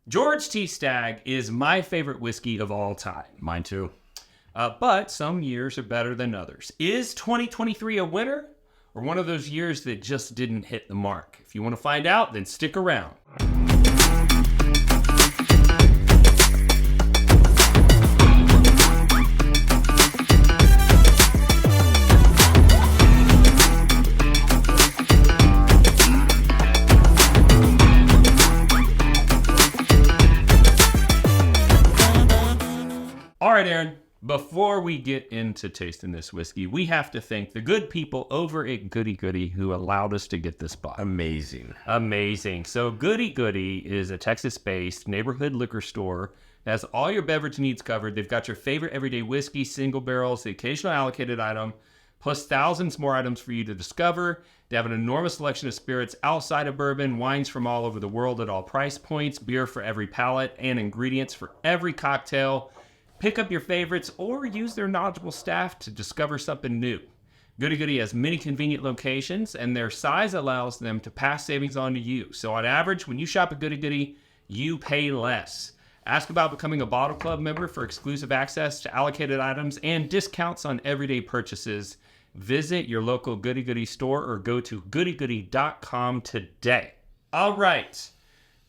George T. Stagg is my favorite whiskey of all time. Mine too. But some years are better than others. Is 2023 a winner or one of those years that just didn't hit the mark? If you want to find out, then stick around. All right, Aaron, before we get into tasting this whiskey, we have to thank the good people over at Goody Goody who allowed us to get this bottle. Amazing. So Goody Goody is a Texas-based neighborhood liquor store that has all your beverage needs covered. They've got your favorite everyday whiskey, single barrels, the occasional allocated item, plus thousands more items for you to discover. They have an enormous selection of spirits outside of bourbon, wines from all over the world at all price points, beer for every palate, and ingredients for every cocktail. Pick up your favorites or use their knowledgeable staff to discover something new. Goody Goody has many convenient locations, and their size allows them to pass savings on to you. So on average, when you shop at Goody Goody, you pay less. Ask about becoming a Bottle Club member for exclusive access to allocated items and discounts on everyday purchases. Visit your local Goody Goody store or go to goodygoody.com today. All right,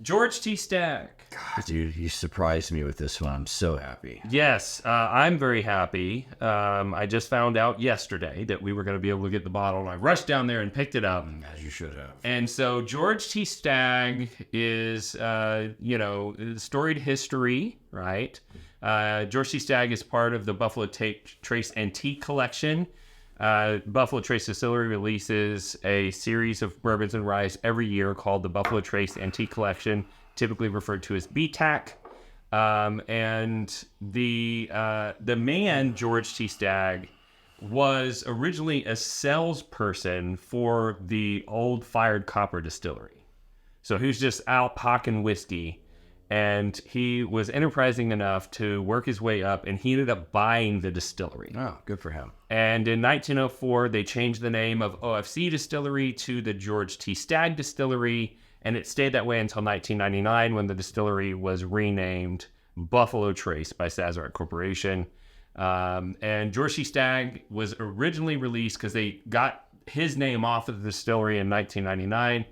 George T. Stagg. God, dude, you surprised me with this one. I'm so happy. Yes, I'm very happy. I just found out yesterday that we were going to be able to get the bottle, and I rushed down there and picked it up. As you should have. And so George T. Stagg is, storied history, right? George T. Stagg is part of the Buffalo Trace Antique Collection. Buffalo Trace Distillery releases a series of bourbons and rye every year called the Buffalo Trace Antique Collection, typically referred to as BTAC. And the man, George T. Stagg, was originally a salesperson for the old Fired Copper Distillery. So he was just out pocking whiskey, and he was enterprising enough to work his way up, and he ended up buying the distillery. Oh, good for him. And in 1904, they changed the name of OFC Distillery to the George T. Stagg Distillery, and it stayed that way until 1999 when the distillery was renamed Buffalo Trace by Sazerac Corporation. And George T. Stagg was originally released because they got his name off of the distillery in 1999.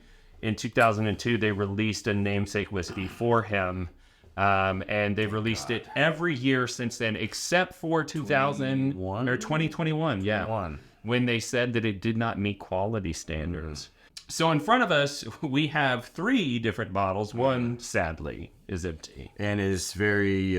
In 2002, they released a namesake whiskey for him, and they've released it every year since then, except for 2021. Yeah, when they said that it did not meet quality standards. So in front of us, we have 3 different bottles. One, sadly, is empty. And is very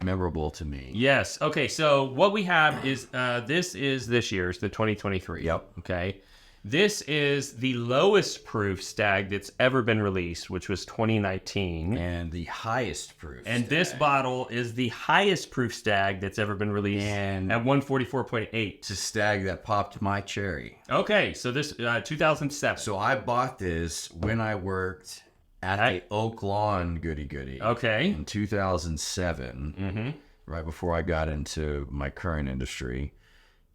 memorable to me. Yes. Okay, so what we have is, this year's, the 2023. Yep. Okay. This is the lowest proof Stagg that's ever been released, which was 2019. And the highest proof And Stagg. this bottle is the highest proof Stagg that's ever been released And at 144.8. It's a Stagg that popped my cherry. Okay, so this 2007. So I bought this when I worked at the Oak Lawn Goody Goody. Okay. In 2007, right before I got into my current industry.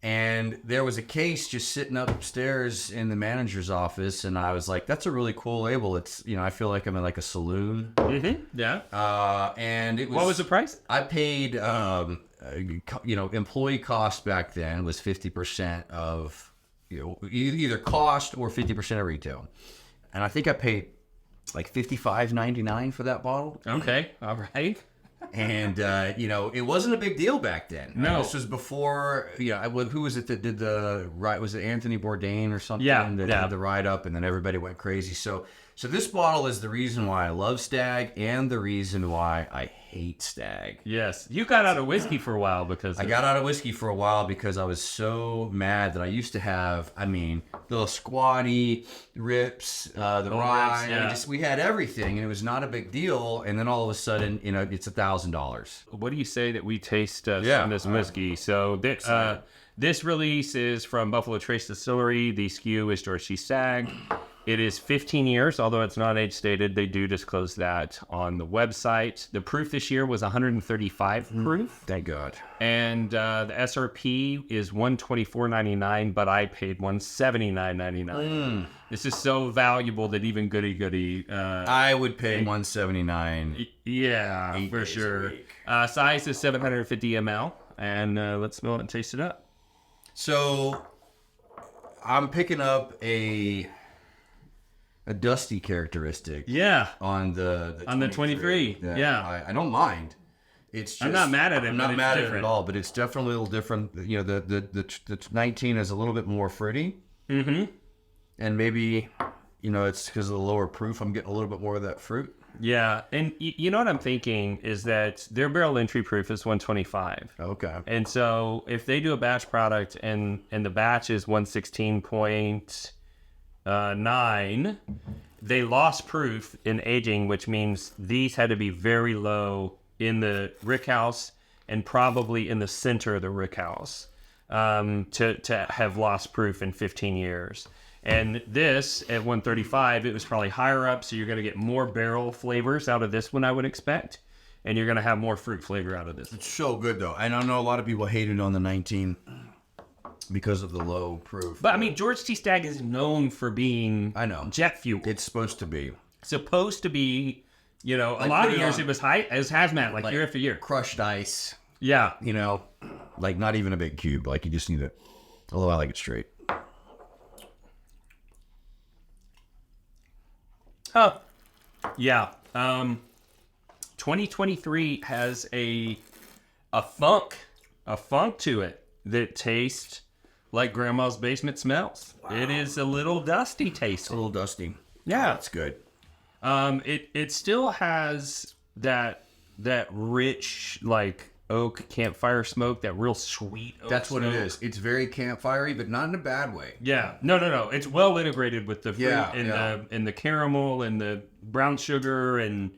And there was a case just sitting upstairs in the manager's office, and I was like, "That's a really cool label." It's, I feel like I'm in like a saloon. Yeah. And it was. What was the price? I paid, employee cost back then was 50% of, either cost or 50% of retail, and I think I paid like $55.99 for that bottle. Okay. All right. And, it wasn't a big deal back then. No. This was before, who was it that did the ride? Was it Anthony Bourdain or something? Yeah. That did the ride up, and then everybody went crazy. So this bottle is the reason why I love Stagg and the reason why I hate Stagg. Yes. You got out of whiskey for a while because... I got out of whiskey for a while because I was so mad that I used to have, little squatty rips, the rye. Yeah. We had everything, and it was not a big deal. And then all of a sudden, it's $1,000. What do you say that we taste some of this whiskey? So this release is from Buffalo Trace Distillery. The SKU is George T. Stagg. It is 15 years, although it's not age stated. They do disclose that on the website. The proof this year was 135 proof. Thank God. And the SRP is $124.99, but I paid $179.99. This is so valuable that even Goody Goody... I would pay $179. Yeah, for sure. Size is 750 ml. And let's smell it and taste it up. So, I'm picking up a dusty characteristic. Yeah. On the 23. Yeah. I don't mind. It's just, I'm not mad at it. I'm not mad at it at all, but it's definitely a little different. You know, the 19 is a little bit more fruity. Mm-hmm. And maybe, you know, it's because of the lower proof. I'm getting a little bit more of that fruit. Yeah. And you know what I'm thinking is that their barrel entry proof is 125. Okay. And so if they do a batch product and the batch is 116.9, they lost proof in aging, which means these had to be very low in the rickhouse and probably in the center of the rickhouse to have lost proof in 15 years. And this, at 135, it was probably higher up, so you're going to get more barrel flavors out of this one, I would expect. And you're going to have more fruit flavor out of this. It's so good, though. And I know a lot of people hated on the 19 because of the low proof. But, I mean, George T. Stagg is known for being jet fuel. It's supposed to be. You know, a lot of years it was hazmat, like year after year. Crushed ice. Yeah. You know, like not even a big cube. Like you just need it. Although I like it straight. Oh, yeah. 2023 has a funk to it that tastes like grandma's basement smells. Wow. It is a little dusty taste. A little dusty. Yeah. That's good. It still has that rich, like, oak campfire smoke, that real sweet oak That's what smoke. it is. It's very campfire-y, but not in a bad way. Yeah. No. It's well integrated with the fruit and the caramel and the brown sugar, and,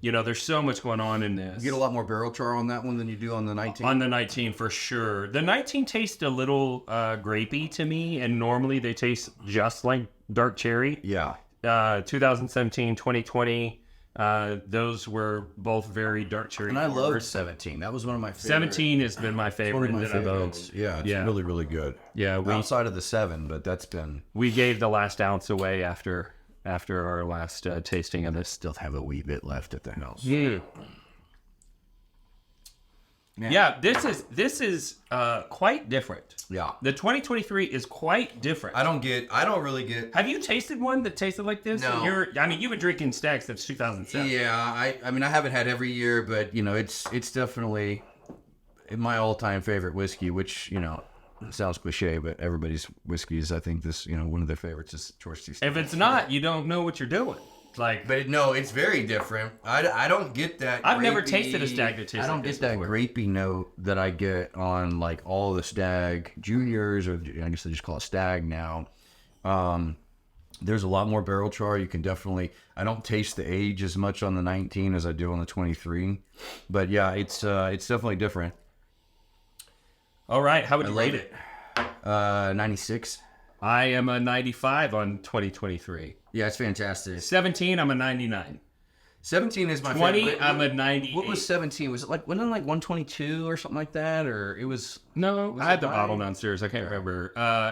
you know, there's so much going on in this. You get a lot more barrel char on that one than you do on the 19? On the 19, for sure. The 19 tastes a little grapey to me, and normally they taste just like dark cherry. Yeah. 2017, 2020, those were both very dark cherry. And I loved 17. That was one of my favorites. 17 has been my favorite. One of my favorites. Yeah, it's really, really good. Yeah, outside of the 7, but that's been... We gave the last ounce away after our last tasting of this. Still have a wee bit left at the house. Yeah. Yeah, this is quite different. Yeah. The 2023 is quite different. I don't really get... Have you tasted one that tasted like this? No. You've been drinking Stagg since 2007. Yeah, I mean, I haven't had every year, but, you know, it's definitely my all-time favorite whiskey, which, you know, sounds cliche, but everybody's whiskeys, I think this, you know, one of their favorites is George T. Stagg. If it's not, you don't know what you're doing. But no, it's very different. I don't get that. I've never tasted a Stagg that tastes I don't like get this that before. grapey note that I get on like all the Stagg Juniors, or I guess they just call it Stagg now. There's a lot more barrel char. You can definitely. I don't taste the age as much on the 19 as I do on the 23, but yeah, it's definitely different. All right, how would you rate it? 96. I am a 95 on 2023. Yeah, it's fantastic. 17, I'm a 99. 17 is my 20, favorite. I'm a 98. What was 17? Was it like, wasn't it like 122 or something like that? Or it was... No, I had the bottle downstairs. I can't remember. I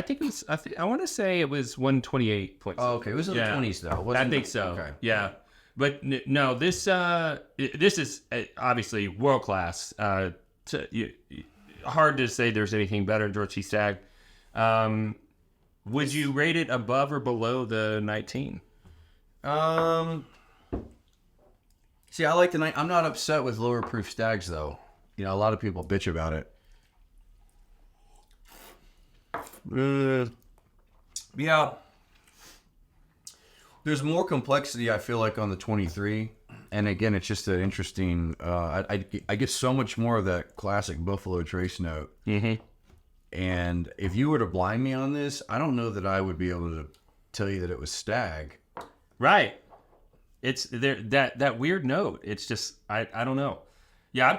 think it was, I want to say it was 128. Oh, okay. It was in the 20s, though. I think so. Okay. Yeah. But no, this is obviously world class. Hard to say there's anything better than George T. Stagg. Would you rate it above or below the 19? See, I like the 19. I'm not upset with lower proof Staggs, though. You know, a lot of people bitch about it. Yeah. There's more complexity, I feel like, on the 23. And again, it's just an interesting... I get so much more of that classic Buffalo Trace note. Mm-hmm. And if you were to blind me on this, I don't know that I would be able to tell you that it was Stagg. Right. It's there, that weird note. It's just, I don't know. Yeah, I'm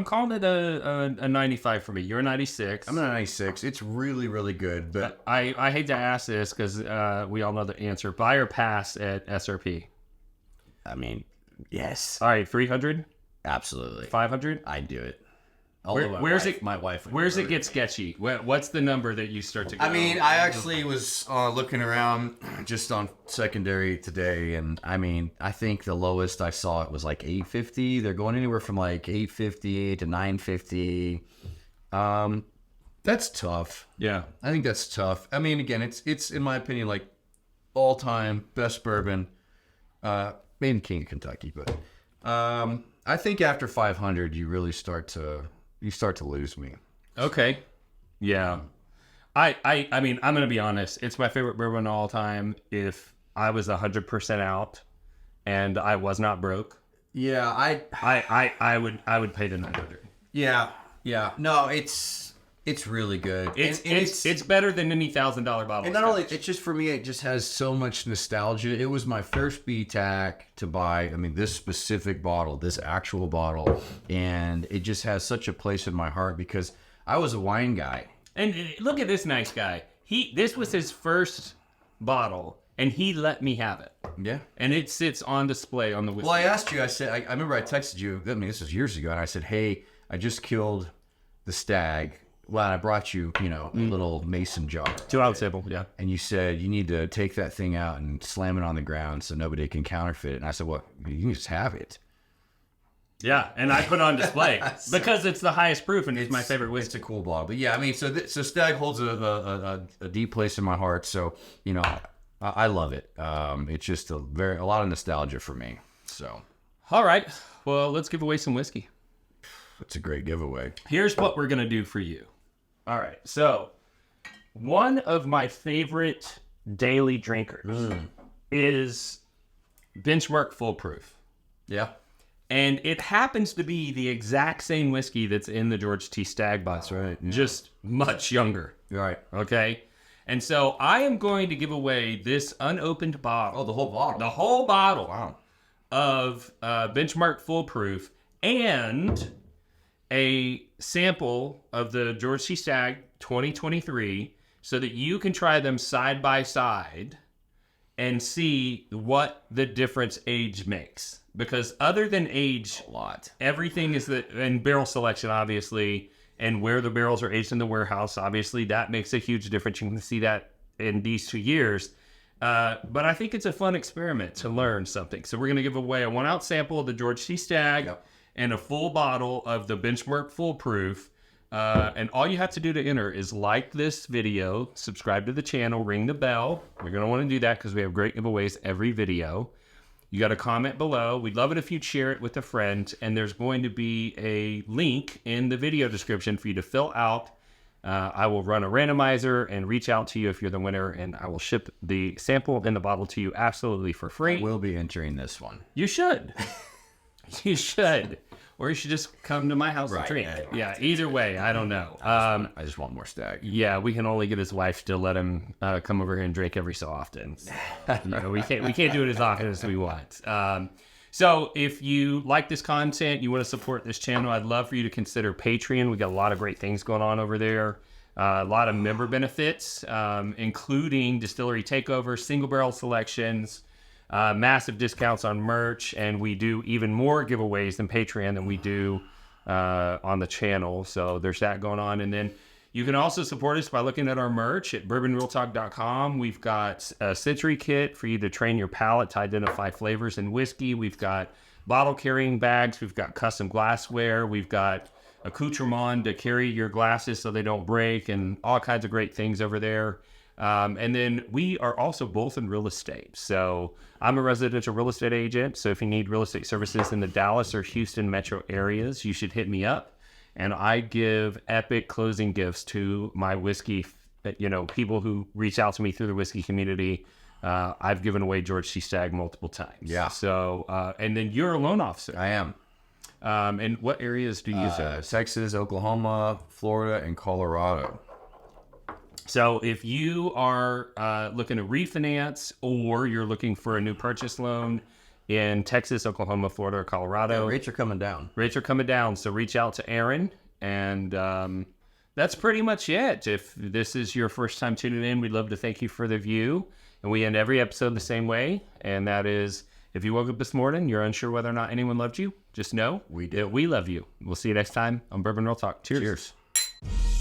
calling it a 95 for me. You're a 96. I'm at a 96. It's really, really good. But I hate to ask this because we all know the answer. Buy or pass at SRP? I mean, yes, All right, 300, absolutely. 500. I'd do it. Where's it? My wife. Where's it get sketchy? What's the number that you start to go? I mean, I actually was looking around just on secondary today, and I mean, I think the lowest I saw it was like 850. They're going anywhere from like 850 to 950. That's tough. Yeah. I think that's tough. I mean, again, it's in my opinion like all time best bourbon, made in King, Kentucky. But I think after 500, you really start to lose me. Okay. Yeah. I mean, I'm gonna be honest. It's my favorite bourbon of all time. If I was 100% out and I was not broke, Yeah, I would pay the 900. yeah. No, it's really good. It's better than any $1,000 bottle. And not only, it's just for me, it just has so much nostalgia. It was my first BTAC to buy, I mean, this specific bottle, this actual bottle. And it just has such a place in my heart because I was a wine guy. And look at this nice guy. This was his first bottle, and he let me have it. Yeah. And it sits on display on the whiskey. Well, I asked you, I said, I remember I texted you, I mean, this was years ago, and I said, hey, I just killed the Stagg. Well, I brought you, a little mason jar. 2 ounce sample, yeah. And you said you need to take that thing out and slam it on the ground so nobody can counterfeit it. And I said, well, you can just have it. Yeah, and I put it on display because it's the highest proof and it's my favorite whiskey. It's a cool bottle. But yeah, I mean, so Stagg holds a deep place in my heart. So, I love it. It's just a lot of nostalgia for me. So. All right, well, let's give away some whiskey. It's a great giveaway. Here's what we're going to do for you. All right, so one of my favorite daily drinkers is Benchmark Full Proof. Yeah. And it happens to be the exact same whiskey that's in the George T. Stagg bottle. That's right. Yeah. Just much younger. Right. Okay? And so I am going to give away this unopened bottle. Oh, the whole bottle. The whole bottle. Wow. Of Benchmark Full Proof and a sample of the George T. Stagg 2023 so that you can try them side by side and see what the difference age makes. Because other than age, a lot. Everything is and barrel selection, obviously, and where the barrels are aged in the warehouse, obviously, that makes a huge difference. You can see that in these 2 years. But I think it's a fun experiment to learn something. So we're going to give away a 1 ounce sample of the George T. Stagg and a full bottle of the Benchmark Full Proof. And all you have to do to enter is like this video, subscribe to the channel, ring the bell. You're going to want to do that because we have great giveaways every video. You got to comment below. We'd love it if you'd share it with a friend. And there's going to be a link in the video description for you to fill out. I will run a randomizer and reach out to you if you're the winner. And I will ship the sample and the bottle to you absolutely for free. I will be entering this one. You should. You should. Or you should just come to my house and drink. Yeah, either way, I don't know. I just want more Stagg. Yeah, we can only get his wife to let him come over here and drink every so often. We can't do it as often as we want. So if you like this content, you want to support this channel, I'd love for you to consider Patreon. We got a lot of great things going on over there. A lot of member benefits, including distillery takeover, single barrel selections, massive discounts on merch, and we do even more giveaways than Patreon than we do on the channel. So there's that going on. And then you can also support us by looking at our merch at bourbonrealtalk.com. We've got a Century Kit for you to train your palate to identify flavors in whiskey. We've got bottle carrying bags. We've got custom glassware. We've got accoutrement to carry your glasses so they don't break, and all kinds of great things over there. And then we are also both in real estate. So I'm a residential real estate agent. So if you need real estate services in the Dallas or Houston metro areas, you should hit me up. And I give epic closing gifts to my whiskey, people who reach out to me through the whiskey community. I've given away George T. Stagg multiple times. Yeah. So, and then you're a loan officer. I am. And what areas do you use that? Texas, Oklahoma, Florida, and Colorado. So if you are looking to refinance or you're looking for a new purchase loan, in Texas, Oklahoma, Florida, or Colorado. Yeah, rates are coming down. Rates are coming down, so reach out to Aaron. And that's pretty much it. If this is your first time tuning in, we'd love to thank you for the view. And we end every episode the same way, and that is, if you woke up this morning, you're unsure whether or not anyone loved you, just know we do. We love you. We'll see you next time on Bourbon Real Talk. Cheers. Cheers.